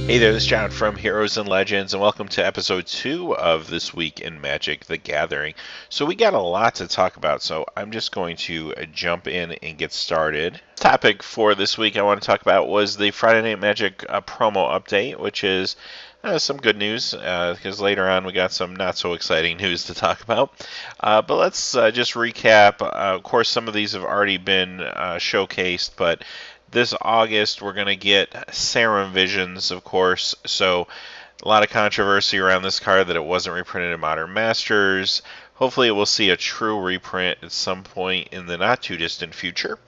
Hey there, this is John from Heroes and Legends, and welcome to episode 2 of This Week in Magic: The Gathering. So we got a lot to talk about, so I'm just going to jump in and get started. Topic for this week I want to talk about was the Friday Night Magic promo update, which is some good news, because later on we got some not so exciting news to talk about. But let's just recap. Of course, some of these have already been showcased, but this August, we're going to get Serum Visions, of course. So, a lot of controversy around this card that it wasn't reprinted in Modern Masters. Hopefully, it will see a true reprint at some point in the not too distant future.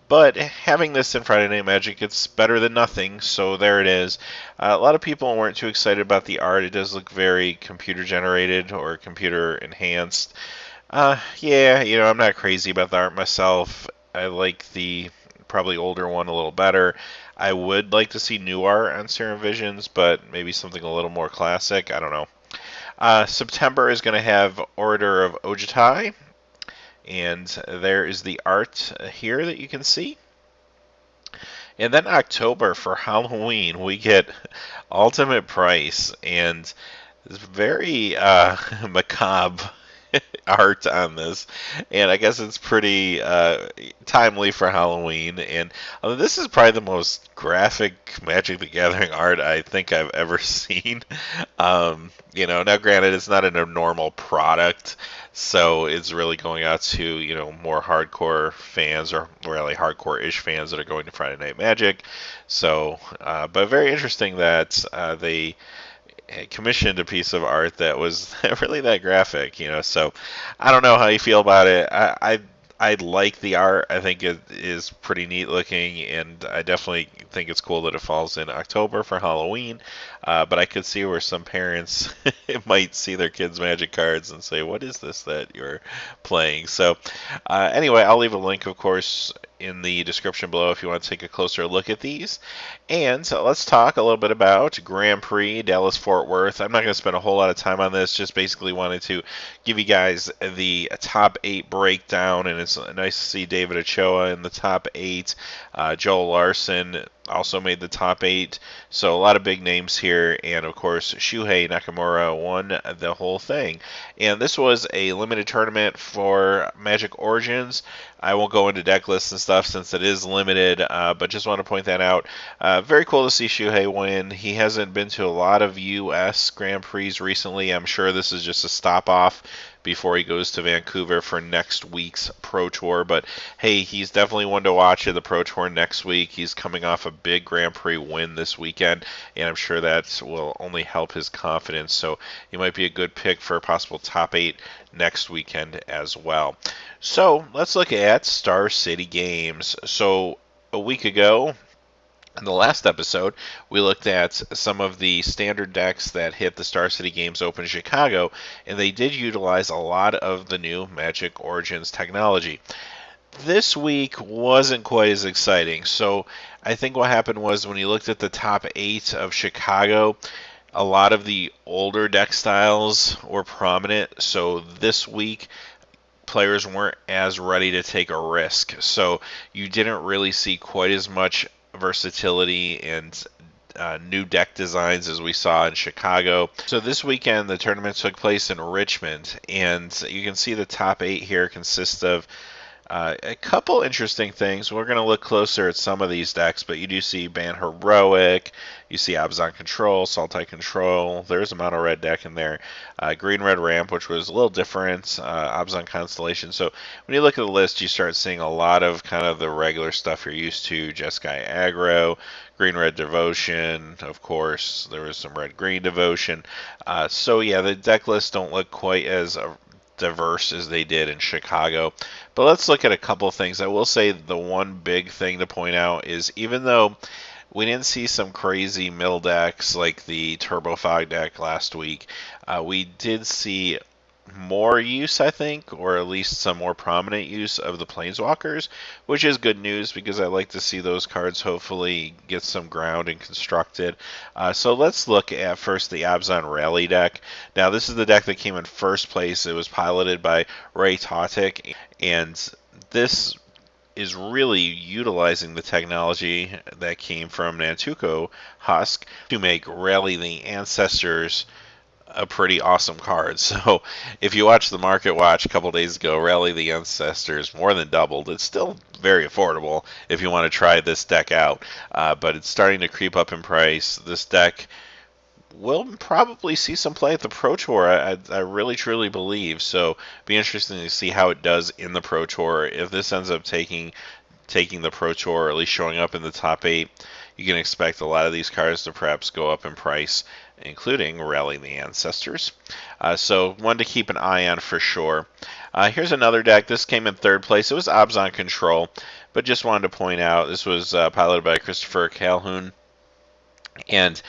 But having this in Friday Night Magic, it's better than nothing. So, there it is. A lot of people weren't too excited about the art. It does look very computer generated or computer enhanced. Yeah, I'm not crazy about the art myself. I like the probably older one a little better. I would like to see new art on Serum Visions, but maybe something a little more classic. I don't know. September is going to have Order of Ojutai, and there is the art here that you can see. And then October for Halloween, we get Ultimate Price, and it's very macabre art on this, and I guess it's pretty timely for Halloween. And this is probably the most graphic Magic the Gathering art I think I've ever seen. Now granted, it's not a normal product, so it's really going out to more hardcore fans or really hardcore-ish fans that are going to Friday Night Magic. So, but very interesting that they commissioned a piece of art that was really that graphic, So I don't know how you feel about it. I like the art. I think it is pretty neat looking, and I definitely think it's cool that it falls in October for Halloween. But I could see where some parents might see their kids' Magic cards and say, "What is this that you're playing?" So anyway, I'll leave a link, of course, in the description below if you want to take a closer look at these. And let's talk a little bit about Grand Prix Dallas-Fort Worth. I'm not going to spend a whole lot of time on this, just basically wanted to give you guys the top 8 breakdown, and it's nice to see David Ochoa in the top 8. Joel Larson also made the top 8, so a lot of big names here, and of course Shuhei Nakamura won the whole thing. And this was a limited tournament for Magic Origins. I won't go into deck lists and stuff since it is limited, but just want to point that out. Very cool to see Shuhei win. He hasn't been to a lot of U.S. Grand Prix recently. I'm sure this is just a stop-off before he goes to Vancouver for next week's Pro Tour. But hey, he's definitely one to watch at the Pro Tour next week. He's coming off a big Grand Prix win this weekend, and I'm sure that will only help his confidence. So he might be a good pick for a possible top 8 next weekend as well. So let's look at Star City Games. So a week ago, in the last episode, we looked at some of the standard decks that hit the Star City Games Open in Chicago, and they did utilize a lot of the new Magic Origins technology. This week wasn't quite as exciting, so I think what happened was when you looked at the top 8 of Chicago, a lot of the older deck styles were prominent, so this week players weren't as ready to take a risk, so you didn't really see quite as much versatility and new deck designs as we saw in Chicago. So this weekend the tournament took place in Richmond, and you can see the top 8 here consists of a couple interesting things. We're going to look closer at some of these decks, but you do see Ban Heroic, you see Abzan Control, Sultai Control, there's a mono red deck in there, Green Red Ramp, which was a little different, Abzan Constellation. So when you look at the list, you start seeing a lot of kind of the regular stuff you're used to, Jeskai Aggro, Green Red Devotion, of course, there was some Red Green Devotion. So yeah, the deck lists don't look quite as diverse as they did in Chicago. But let's look at a couple things. I will say the one big thing to point out is even though we didn't see some crazy mill decks like the Turbo Fog deck last week, we did see more use, I think, or at least some more prominent use of the Planeswalkers, which is good news because I like to see those cards hopefully get some ground and constructed. So let's look at first the Abzan Rally deck. Now, this is the deck that came in first place. It was piloted by Ray Totic, and this is really utilizing the technology that came from Nantuko Husk to make Rally the Ancestors a pretty awesome card. So if you watch the market watch a couple days ago, Rally the Ancestors more than doubled. It's still very affordable if you want to try this deck out, but it's starting to creep up in price. This deck will probably see some play at the Pro Tour. I really truly believe so. Be interesting to see how it does in the Pro Tour. If this ends up taking the Pro Tour, or at least showing up in the top 8, you can expect a lot of these cards to perhaps go up in price, including Rally the Ancestors. So one to keep an eye on for sure. Here's another deck. This came in 3rd place. It was Obzon Control, but just wanted to point out this was piloted by Christopher Calhoun. And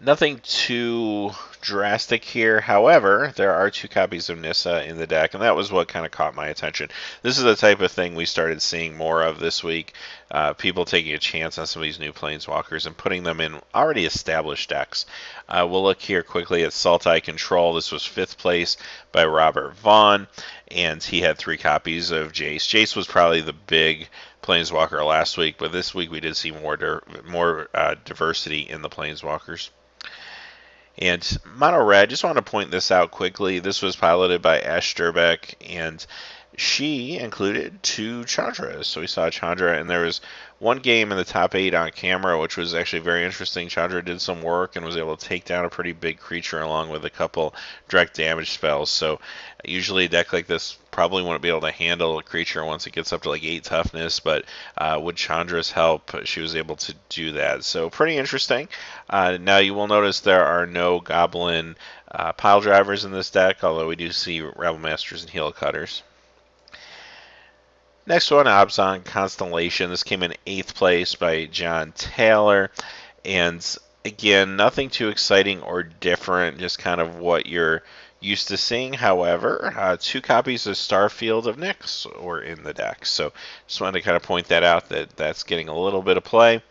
nothing too drastic here. However, there are 2 copies of Nissa in the deck, and that was what kind of caught my attention. This is the type of thing we started seeing more of this week. People taking a chance on some of these new Planeswalkers and putting them in already established decks. We'll look here quickly at Sultai Control. This was 5th place by Robert Vaughn, and he had 3 copies of Jace. Jace was probably the big Planeswalker last week, but this week we did see more diversity in the Planeswalkers. And Mono Red, just want to point this out quickly. This was piloted by Ash Sturbeck, and she included 2 Chandras. So we saw Chandra, and there was one game in the top 8 on camera, which was actually very interesting. Chandra did some work and was able to take down a pretty big creature along with a couple direct damage spells. So usually a deck like this probably wouldn't be able to handle a creature once it gets up to like 8 toughness, but with Chandra's help, she was able to do that. So pretty interesting. Now you will notice there are no Goblin pile drivers in this deck, although we do see Rebel Masters and Heel Cutters. Next one, Obzon Constellation. This came in 8th place by John Taylor. And again, nothing too exciting or different, just kind of what you're used to seeing. However, 2 copies of Starfield of Nyx were in the deck. So just wanted to kind of point that out, that's getting a little bit of play.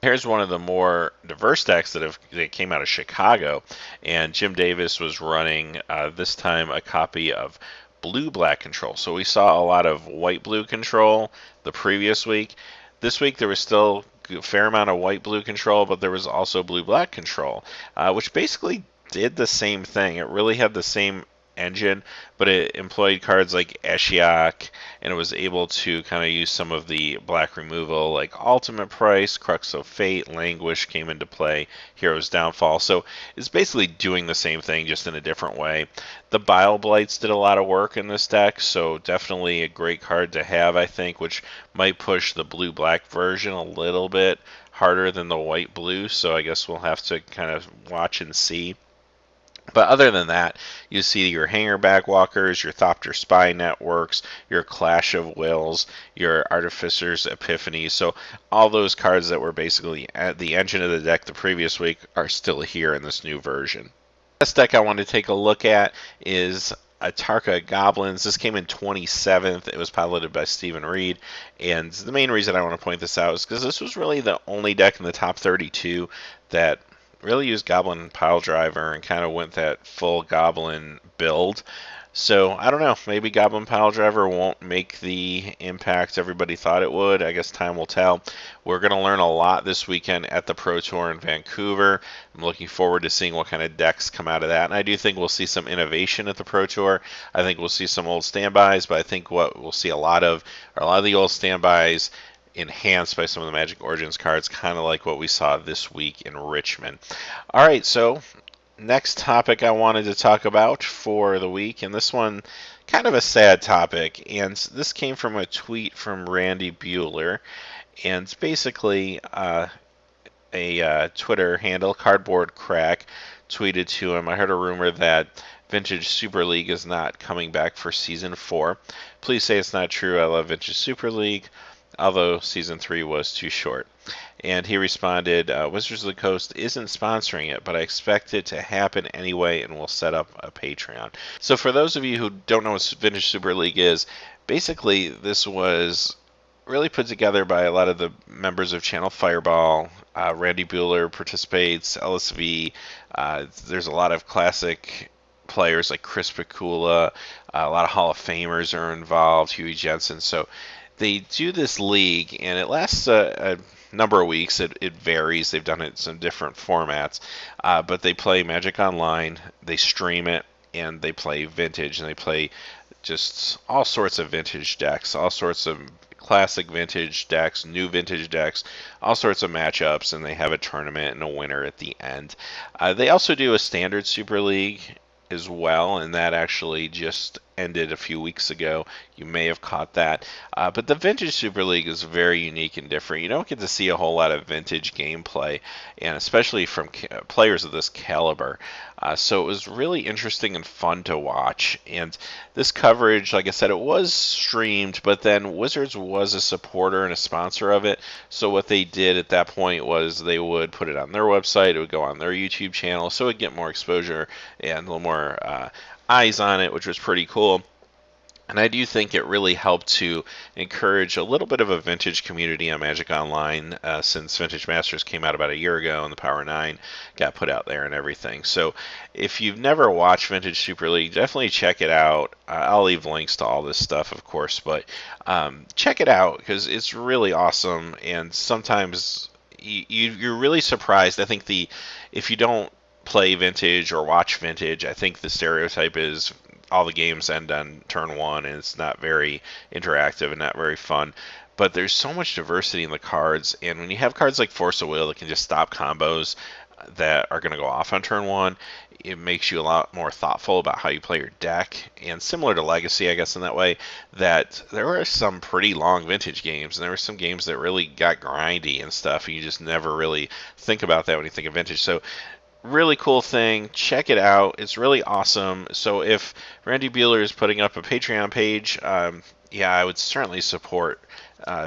Here's one of the more diverse decks that came out of Chicago. And Jim Davis was running, this time, a copy of blue-black control. So we saw a lot of white-blue control the previous week. This week there was still a fair amount of white-blue control, but there was also blue-black control, which basically did the same thing. It really had the same engine, but it employed cards like Ashiok, and it was able to kind of use some of the black removal, like Ultimate Price, Crux of Fate, Languish came into play, Hero's Downfall. So it's basically doing the same thing, just in a different way. The Bile Blights did a lot of work in this deck, so definitely a great card to have, I think, which might push the blue-black version a little bit harder than the white-blue, so I guess we'll have to kind of watch and see. But other than that, you see your Hangerback Walkers, your Thopter Spy Networks, your Clash of Wills, your Artificer's Epiphany. So all those cards that were basically at the engine of the deck the previous week are still here in this new version. The next deck I want to take a look at is Atarka Goblins. This came in 27th. It was piloted by Stephen Reed. And the main reason I want to point this out is because this was really the only deck in the top 32 that really used Goblin Pile Driver and kind of went that full Goblin build. So, I don't know, maybe Goblin Pile Driver won't make the impact everybody thought it would. I guess time will tell. We're going to learn a lot this weekend at the Pro Tour in Vancouver. I'm looking forward to seeing what kind of decks come out of that. And I do think we'll see some innovation at the Pro Tour. I think we'll see some old standbys, but I think what we'll see a lot of are a lot of the old standbys enhanced by some of the Magic Origins cards, kind of like what we saw this week in Richmond. All right, so next topic I wanted to talk about for the week, and this one kind of a sad topic, and this came from a tweet from Randy Bueller, and basically a Twitter handle, Cardboard Crack, tweeted to him, I heard a rumor that Vintage Super League is not coming back for Season 4. Please say it's not true. I love Vintage Super League, although Season 3 was too short. And he responded, Wizards of the Coast isn't sponsoring it, but I expect it to happen anyway, and we'll set up a Patreon. So for those of you who don't know what Vintage Super League is, basically this was really put together by a lot of the members of Channel Fireball. Randy Bueller participates, LSV. There's a lot of classic players like Chris Pikula. A lot of Hall of Famers are involved, Huey Jensen. So they do this league, and it lasts a number of weeks. It varies. They've done it in some different formats, but they play Magic Online, they stream it, and they play Vintage, and they play just all sorts of vintage decks, all sorts of classic vintage decks, new vintage decks, all sorts of matchups, and they have a tournament and a winner at the end. They also do a standard Super League as well, and that actually just ended a few weeks ago. You may have caught that. But the Vintage Super League is very unique and different. You don't get to see a whole lot of vintage gameplay, and especially from players of this caliber. So it was really interesting and fun to watch. And this coverage, like I said, it was streamed, but then Wizards was a supporter and a sponsor of it. So what they did at that point was they would put it on their website, it would go on their YouTube channel, so it would get more exposure and a little more eyes on it, which was pretty cool. And I do think it really helped to encourage a little bit of a vintage community on Magic Online since Vintage Masters came out about a year ago and the Power 9 got put out there and everything. So if you've never watched Vintage Super League, definitely check it out. I'll leave links to all this stuff, of course, but check it out because it's really awesome. And sometimes you're really surprised. I think if you don't play Vintage or watch Vintage, I think the stereotype is all the games end on turn one, and it's not very interactive and not very fun. But there's so much diversity in the cards, and when you have cards like Force of Will that can just stop combos that are going to go off on turn one, it makes you a lot more thoughtful about how you play your deck. And similar to Legacy, I guess, in that way, that there were some pretty long Vintage games, and there were some games that really got grindy and stuff, and you just never really think about that when you think of Vintage. So really cool thing. Check it out. It's really awesome. So if Randy Buehler is putting up a Patreon page, yeah, I would certainly support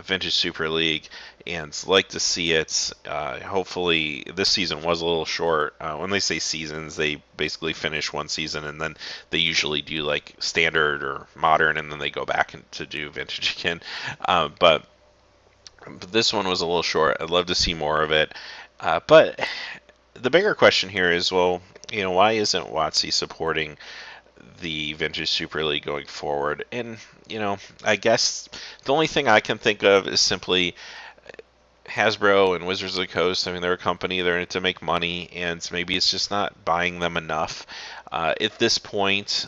Vintage Super League and like to see it. Hopefully, this season was a little short. When they say seasons, they basically finish one season and then they usually do like standard or modern, and then they go back to do vintage again. But this one was a little short. I'd love to see more of it. But the bigger question here is, well, why isn't WotC supporting the Vintage Super League going forward? And, I guess the only thing I can think of is simply Hasbro and Wizards of the Coast. I mean, they're a company, they're in it to make money, and maybe it's just not buying them enough. At this point,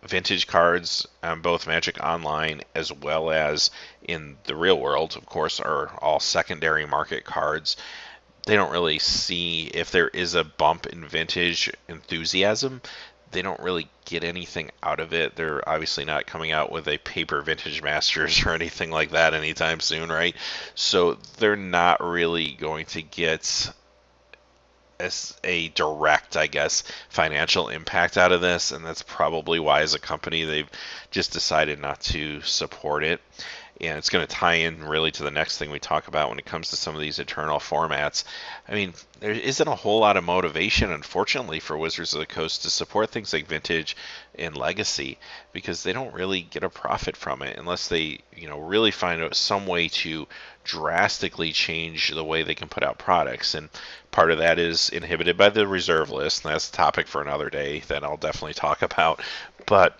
vintage cards on both Magic Online as well as in the real world, of course, are all secondary market cards. They don't really see if there is a bump in vintage enthusiasm. They don't really get anything out of it. They're obviously not coming out with a paper Vintage Masters or anything like that anytime soon, right? So they're not really going to get as a direct, I guess, financial impact out of this, and that's probably why as a company they've just decided not to support it. And it's going to tie in really to the next thing we talk about when it comes to some of these eternal formats. I mean, there isn't a whole lot of motivation, unfortunately, for Wizards of the Coast to support things like Vintage and Legacy because they don't really get a profit from it unless they, really find out some way to drastically change the way they can put out products. And part of that is inhibited by the reserve list, and that's a topic for another day that I'll definitely talk about. But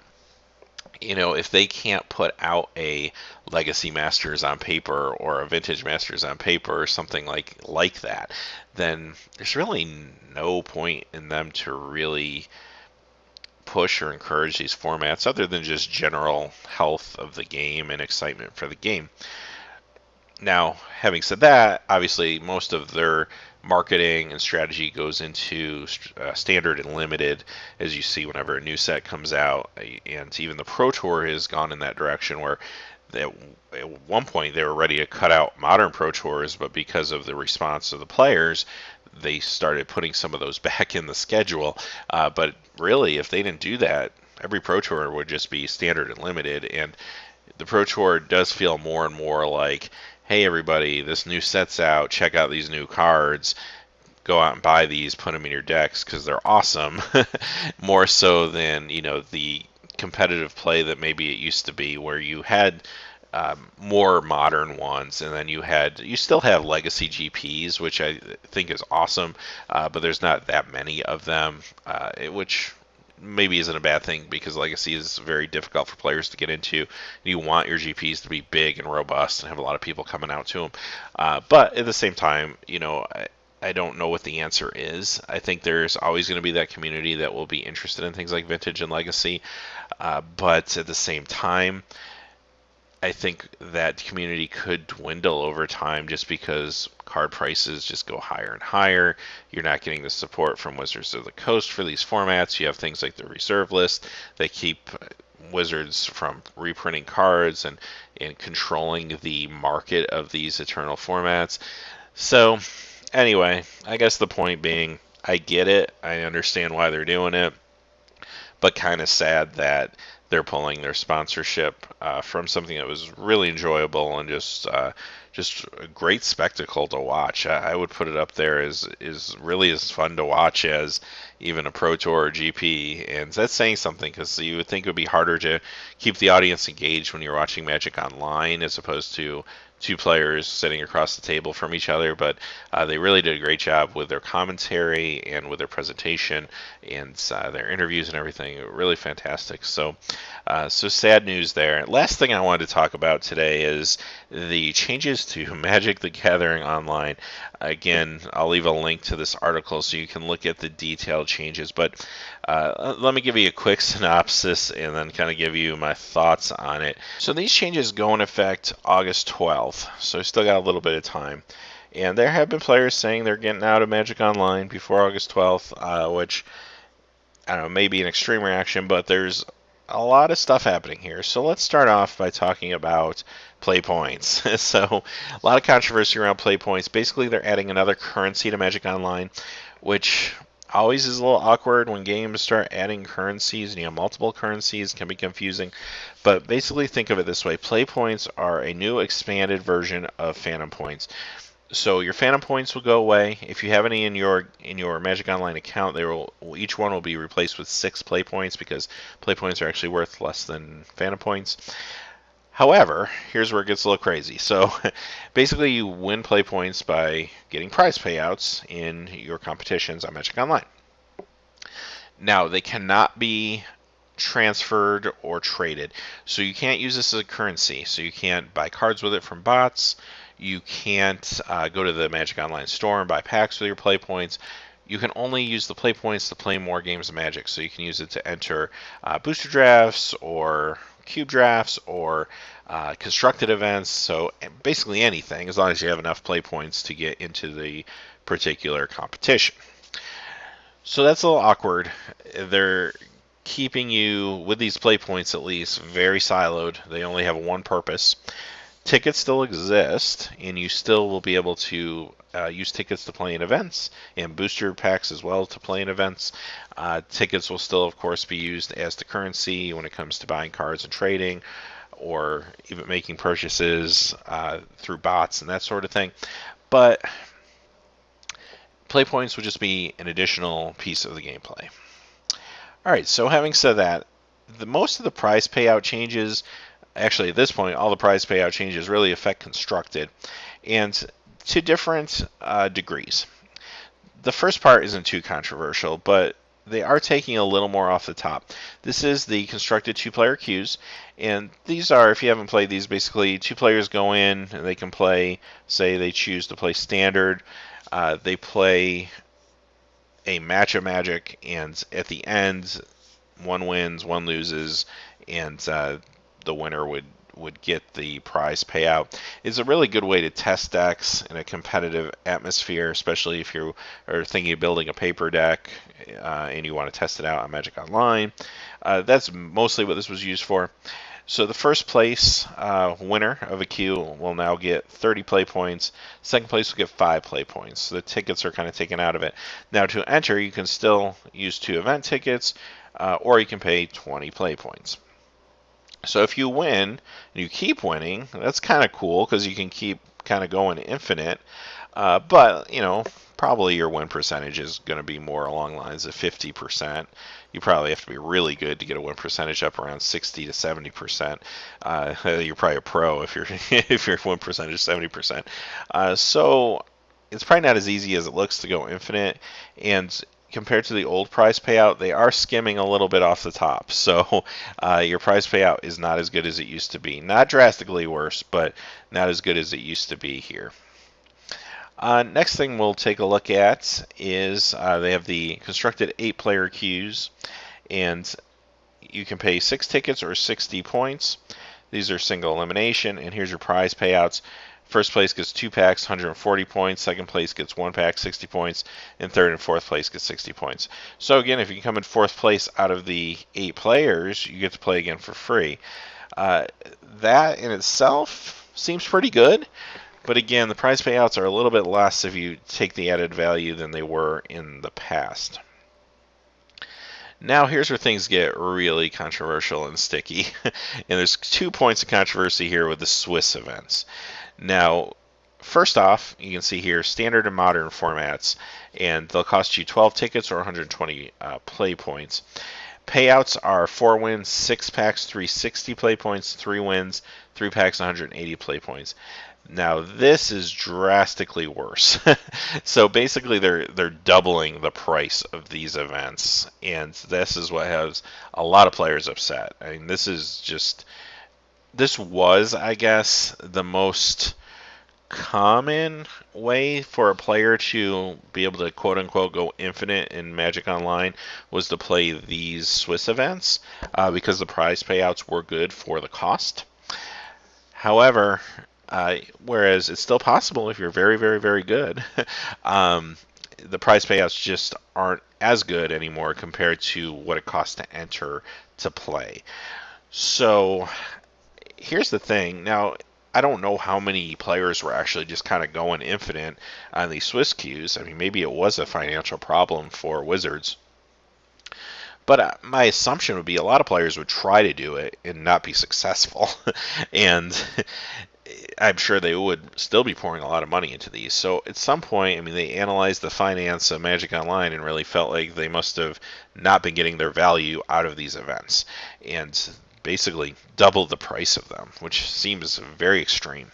if they can't put out a Legacy Masters on paper or a Vintage Masters on paper or something like that, then there's really no point in them to really push or encourage these formats other than just general health of the game and excitement for the game. Now, having said that, obviously most of their marketing and strategy goes into standard and limited, as you see whenever a new set comes out, and even the Pro Tour has gone in that direction where at one point they were ready to cut out modern Pro Tours, but because of the response of the players, they started putting some of those back in the schedule. But really, if they didn't do that, every Pro Tour would just be standard and limited, and the Pro Tour does feel more and more like, hey everybody, this new set's out, check out these new cards, go out and buy these, put them in your decks because they're awesome, more so than, the competitive play that maybe it used to be where you had more modern ones, and then you still have legacy GPs, which I think is awesome, but there's not that many of them, which maybe isn't a bad thing because Legacy is very difficult for players to get into. You want your GPs to be big and robust and have a lot of people coming out to them. But at the same time, I don't know what the answer is. I think there's always going to be that community that will be interested in things like Vintage and Legacy. But at the same time, I think that community could dwindle over time just because card prices just go higher and higher. You're not getting the support from Wizards of the Coast for these formats. You have things like the reserve list that keep Wizards from reprinting cards and controlling the market of these Eternal formats. So, anyway, I guess the point being, I get it. I understand why they're doing it, but kind of sad that they're pulling their sponsorship from something that was really enjoyable and just a great spectacle to watch. I would put it up there as really as fun to watch as even a Pro Tour or GP, and that's saying something because you would think it would be harder to keep the audience engaged when you're watching Magic online as opposed to two players sitting across the table from each other, but they really did a great job with their commentary and with their presentation and their interviews and everything. Really fantastic. So sad news there. Last thing I wanted to talk about today is the changes to Magic the Gathering Online. Again, I'll leave a link to this article so you can look at the detailed changes, but let me give you a quick synopsis and then kind of give you my thoughts on it. So these changes go in effect August 12th, so still got a little bit of time. And there have been players saying they're getting out of Magic Online before August 12th, which, I don't know, maybe an extreme reaction, but there's a lot of stuff happening here. So let's start off by talking about play points. So a lot of controversy around play points. Basically, they're adding another currency to Magic Online, which always is a little awkward when games start adding currencies and you have multiple currencies. It can be confusing. But basically, think of it this way. Play points are a new expanded version of Phantom points. So your Phantom points will go away. If you have any in your Magic Online account, each one will be replaced with 6 play points because play points are actually worth less than Phantom points. However, here's where it gets a little crazy. So basically you win play points by getting prize payouts in your competitions on Magic Online. Now, they cannot be transferred or traded. So you can't use this as a currency. So you can't buy cards with it from bots. You can't go to the Magic Online store and buy packs with your play points. You can only use the play points to play more games of Magic. So you can use it to enter booster drafts or cube drafts or constructed events. So basically anything, as long as you have enough play points to get into the particular competition. So that's a little awkward. They're keeping you, with these play points at least, very siloed. They only have one purpose. Tickets still exist, and you still will be able to use tickets to play in events, and booster packs as well to play in events. Tickets will still, of course, be used as the currency when it comes to buying cards and trading, or even making purchases through bots and that sort of thing. But play points would just be an additional piece of the gameplay. Alright, so having said that, most of the prize payout changes, actually at this point, all the prize payout changes really affect constructed, and to different degrees. The first part isn't too controversial, but they are taking a little more off the top. This is the constructed 2-player queues, and these are, if you haven't played these, basically 2 players go in and they can play, say they choose to play standard, they play a match of Magic, and at the end, one wins, one loses, and the winner would get the prize payout. It's a really good way to test decks in a competitive atmosphere, especially if you are thinking of building a paper deck and you want to test it out on Magic Online. That's mostly what this was used for. So the first place winner of a queue will now get 30 play points. Second place will get 5 play points. So the tickets are kind of taken out of it. Now to enter, you can still use 2 event tickets, or you can pay 20 play points. So if you win, and you keep winning, that's kind of cool because you can keep kind of going infinite. But, probably your win percentage is going to be more along the lines of 50%. You probably have to be really good to get a win percentage up around 60 to 70%. You're probably a pro if your win percentage is 70%. So it's probably not as easy as it looks to go infinite. And compared to the old prize payout, they are skimming a little bit off the top. So your prize payout is not as good as it used to be. Not drastically worse, but not as good as it used to be here. Next thing we'll take a look at is they have the constructed 8-player queues, and you can pay 6 tickets or 60 points. These are single elimination, and here's your prize payouts. First place gets 2 packs, 140 points. Second place gets 1 pack, 60 points. And third and fourth place gets 60 points. So again, if you come in fourth place out of the 8 players, you get to play again for free. That in itself seems pretty good. But again, the prize payouts are a little bit less if you take the added value than they were in the past. Now here's where things get really controversial and sticky. And there's 2 points of controversy here with the Swiss events. Now, first off, you can see here standard and modern formats, and they'll cost you 12 tickets or 120 play points. Payouts are 4 wins, 6 packs, 360 play points, 3 wins, 3 packs, 180 play points. Now this is drastically worse. So basically they're doubling the price of these events, and this is what has a lot of players upset. I mean, this was, I guess, the most common way for a player to be able to quote unquote go infinite in Magic Online was to play these Swiss events because the prize payouts were good for the cost. However, whereas it's still possible if you're very, very, very good, the prize payouts just aren't as good anymore compared to what it costs to enter to play. So here's the thing. Now, I don't know how many players were actually just kind of going infinite on these Swiss queues. I mean, maybe it was a financial problem for Wizards. But my assumption would be a lot of players would try to do it and not be successful. And I'm sure they would still be pouring a lot of money into these. So at some point, I mean, they analyzed the finance of Magic Online and really felt like they must have not been getting their value out of these events, and basically doubled the price of them, which seems very extreme.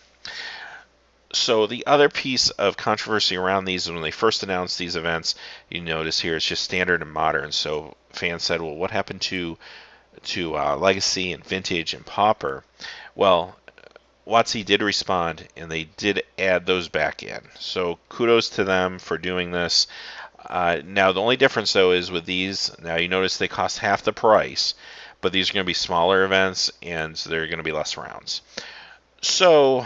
So the other piece of controversy around these is when they first announced these events, you notice here it's just standard and modern. So fans said, well, what happened to Legacy and Vintage and Pauper? Well, WotC did respond, and they did add those back in. So kudos to them for doing this. Now, the only difference, though, is with these, now you notice they cost half the price, but these are going to be smaller events, and they're going to be less rounds. So,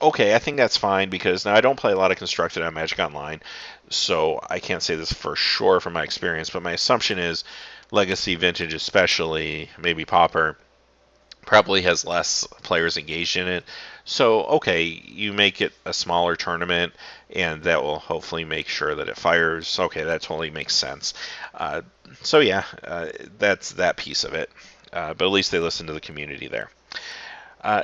okay, I think that's fine, because now I don't play a lot of Constructed on Magic Online, so I can't say this for sure from my experience, but my assumption is Legacy, Vintage especially, maybe Pauper, probably has less players engaged in it. So, okay, you make it a smaller tournament, and that will hopefully make sure that it fires. Okay, that totally makes sense. So yeah, that's that piece of it. But at least they listened to the community there.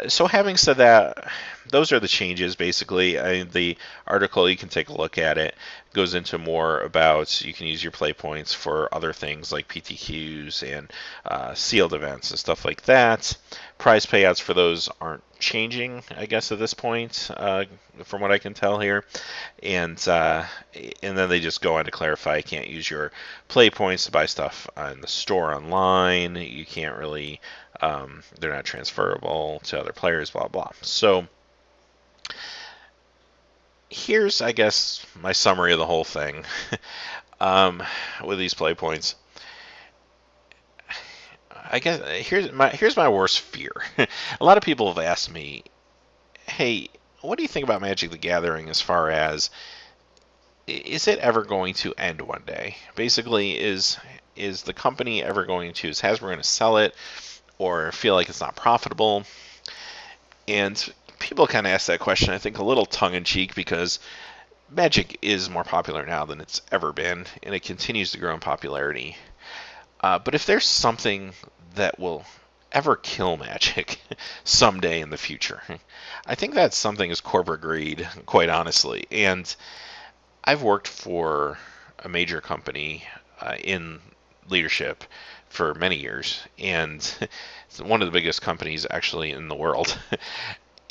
So having said that, those are the changes, basically. The article, you can take a look at it, goes into more about you can use your play points for other things like PTQs and sealed events and stuff like that. Prize payouts for those aren't changing, I guess, at this point, from what I can tell here. And then they just go on to clarify you can't use your play points to buy stuff on the store online. You can't really, they're not transferable to other players, blah, blah. So here's, I guess, my summary of the whole thing with these play points. I guess here's my worst fear. A lot of people have asked me, hey, what do you think about Magic the Gathering as far as, is it ever going to end one day? Basically, is the company ever going to, is Hasbro going to sell it or feel like it's not profitable? And people kind of ask that question, I think, a little tongue-in-cheek, because Magic is more popular now than it's ever been, and it continues to grow in popularity. But if there's something that will ever kill Magic someday in the future, I think that something is corporate greed, quite honestly. And I've worked for a major company in leadership for many years, and it's one of the biggest companies actually in the world.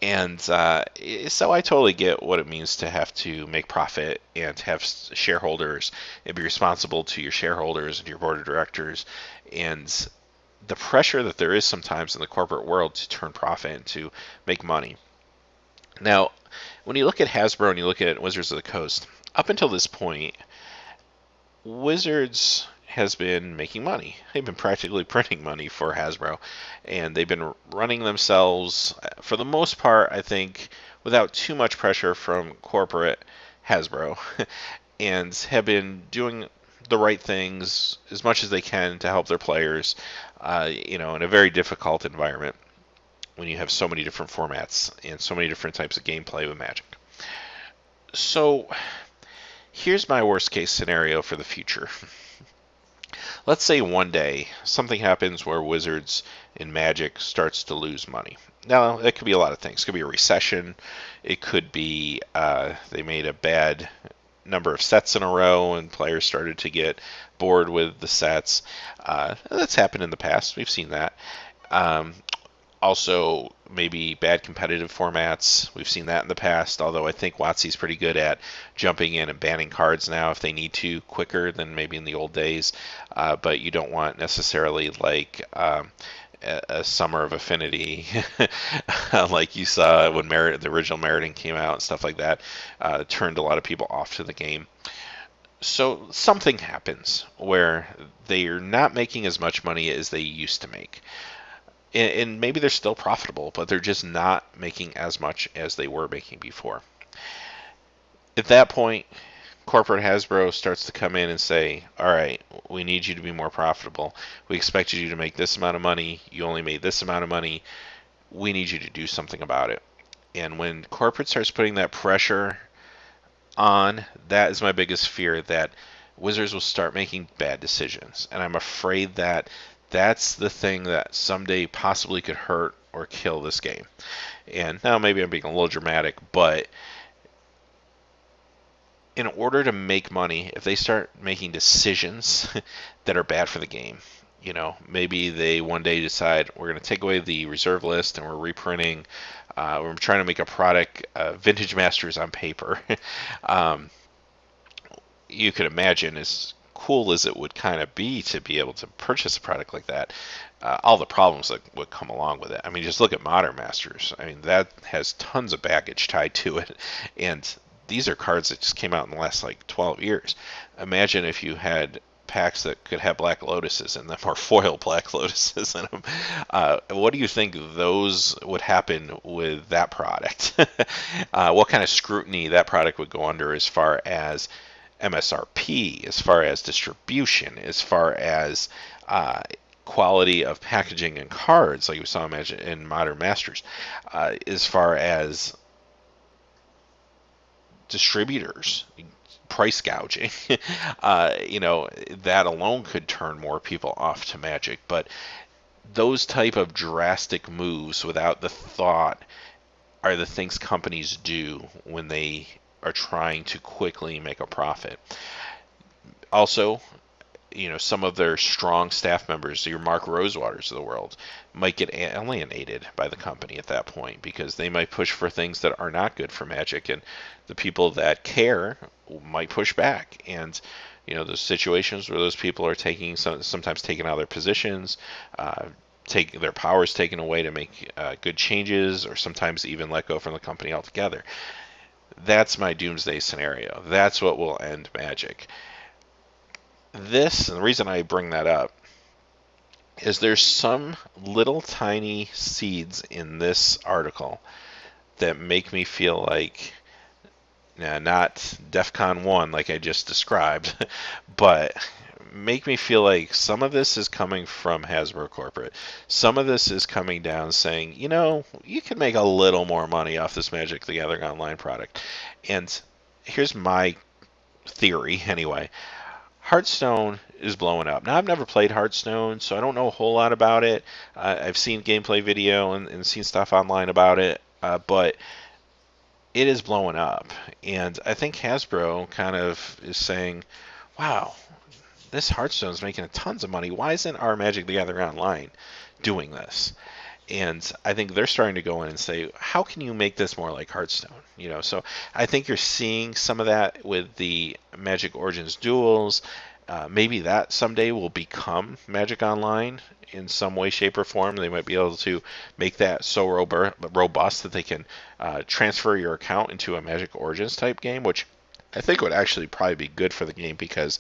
And so I totally get what it means to have to make profit and to have shareholders and be responsible to your shareholders and your board of directors, and the pressure that there is sometimes in the corporate world to turn profit and to make money. Now, when you look at Hasbro and you look at Wizards of the Coast, up until this point, Wizards has been making money. They've been practically printing money for Hasbro, and they've been running themselves, for the most part, I think, without too much pressure from corporate Hasbro, and have been doing the right things as much as they can to help their players, in a very difficult environment when you have so many different formats and so many different types of gameplay with Magic. So here's my worst case scenario for the future. Let's say one day something happens where Wizards in Magic starts to lose money. Now, that could be a lot of things. It could be a recession. It could be they made a bad number of sets in a row and players started to get bored with the sets. That's happened in the past. We've seen that. Also, maybe bad competitive formats. We've seen that in the past, although I think WotC's pretty good at jumping in and banning cards now if they need to quicker than maybe in the old days. But you don't want necessarily like a Summer of Affinity like you saw when the original Meriting came out and stuff like that. Turned a lot of people off to the game. So something happens where they're not making as much money as they used to make. And maybe they're still profitable, but they're just not making as much as they were making before. At that point, corporate Hasbro starts to come in and say, all right, we need you to be more profitable. We expected you to make this amount of money. You only made this amount of money. We need you to do something about it. And when corporate starts putting that pressure on, that is my biggest fear, that Wizards will start making bad decisions. And I'm afraid that that's the thing that someday possibly could hurt or kill this game. And now maybe I'm being a little dramatic, but in order to make money, if they start making decisions that are bad for the game, maybe they one day decide we're going to take away the reserve list and we're reprinting, we're trying to make a product, Vintage Masters on paper. You could imagine, as cool as it would kind of be to be able to purchase a product like that, all the problems that would come along with it. I mean, just look at Modern Masters. I mean, that has tons of baggage tied to it, and these are cards that just came out in the last 12 years. Imagine if you had packs that could have Black Lotuses in them, or foil Black Lotuses in them. What do you think those would happen with that product? What kind of scrutiny that product would go under as far as MSRP, as far as distribution, as far as quality of packaging and cards, like we saw in Modern Masters, as far as distributors, price gouging. That alone could turn more people off to Magic. But those type of drastic moves without the thought are the things companies do when they are trying to quickly make a profit. Also, some of their strong staff members, your Mark Rosewaters of the world, might get alienated by the company at that point because they might push for things that are not good for Magic, and the people that care might push back. And those situations where those people are sometimes taking out their positions, take their powers taken away to make good changes, or sometimes even let go from the company altogether. That's my doomsday scenario. That's what will end Magic. And the reason I bring that up is there's some little tiny seeds in this article that make me feel like, not DEFCON 1 like I just described, but make me feel like some of this is coming from Hasbro Corporate. Some of this is coming down saying, you can make a little more money off this Magic the Gathering Online product. And here's my theory, anyway. Hearthstone is blowing up. Now, I've never played Hearthstone, so I don't know a whole lot about it. I've seen gameplay video and seen stuff online about it, but it is blowing up. And I think Hasbro kind of is saying, wow, this Hearthstone is making tons of money. Why isn't our Magic the Gathering Online doing this? And I think they're starting to go in and say, how can you make this more like Hearthstone? So I think you're seeing some of that with the Magic Origins duels. Maybe that someday will become Magic Online in some way, shape, or form. They might be able to make that so robust that they can transfer your account into a Magic Origins type game, which I think would actually probably be good for the game because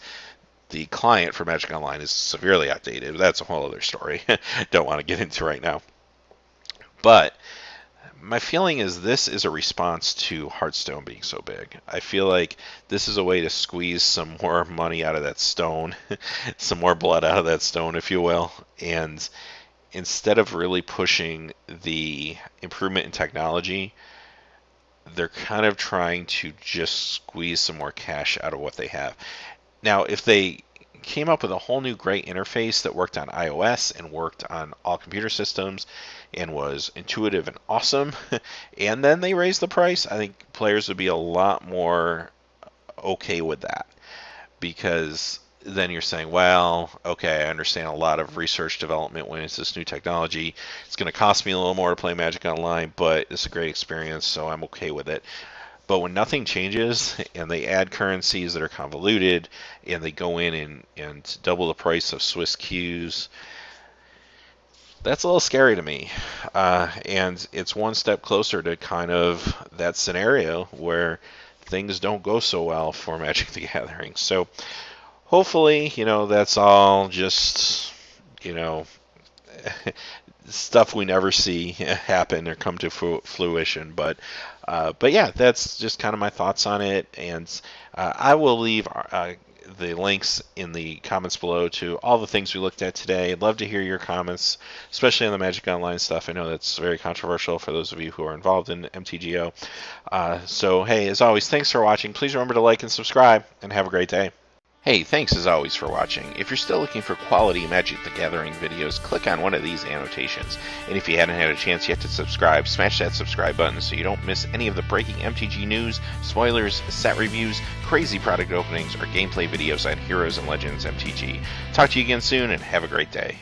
the client for Magic Online is severely outdated. That's a whole other story. Don't want to get into right now. But my feeling is this is a response to Hearthstone being so big. I feel like this is a way to squeeze some more money out of that stone, some more blood out of that stone, if you will. And instead of really pushing the improvement in technology, they're kind of trying to just squeeze some more cash out of what they have. Now, if they came up with a whole new great interface that worked on iOS and worked on all computer systems and was intuitive and awesome, and then they raised the price, I think players would be a lot more okay with that. Because then you're saying, well, okay, I understand a lot of research development went into this new technology. It's going to cost me a little more to play Magic Online, but it's a great experience, so I'm okay with it. But when nothing changes and they add currencies that are convoluted and they go in and double the price of Swiss queues, that's a little scary to me. And it's one step closer to kind of that scenario where things don't go so well for Magic the Gathering. So hopefully, that's all just, stuff we never see happen or come to fruition. But yeah, that's just kind of my thoughts on it. And I will leave the links in the comments below to all the things we looked at today. I'd love to hear your comments, especially on the Magic Online stuff. I know that's very controversial for those of you who are involved in MTGO. So, hey, as always, thanks for watching. Please remember to like and subscribe, and have a great day. Hey, thanks as always for watching. If you're still looking for quality Magic the Gathering videos, click on one of these annotations. And if you hadn't had a chance yet to subscribe, smash that subscribe button so you don't miss any of the breaking MTG news, spoilers, set reviews, crazy product openings, or gameplay videos on Heroes and Legends MTG. Talk to you again soon, and have a great day.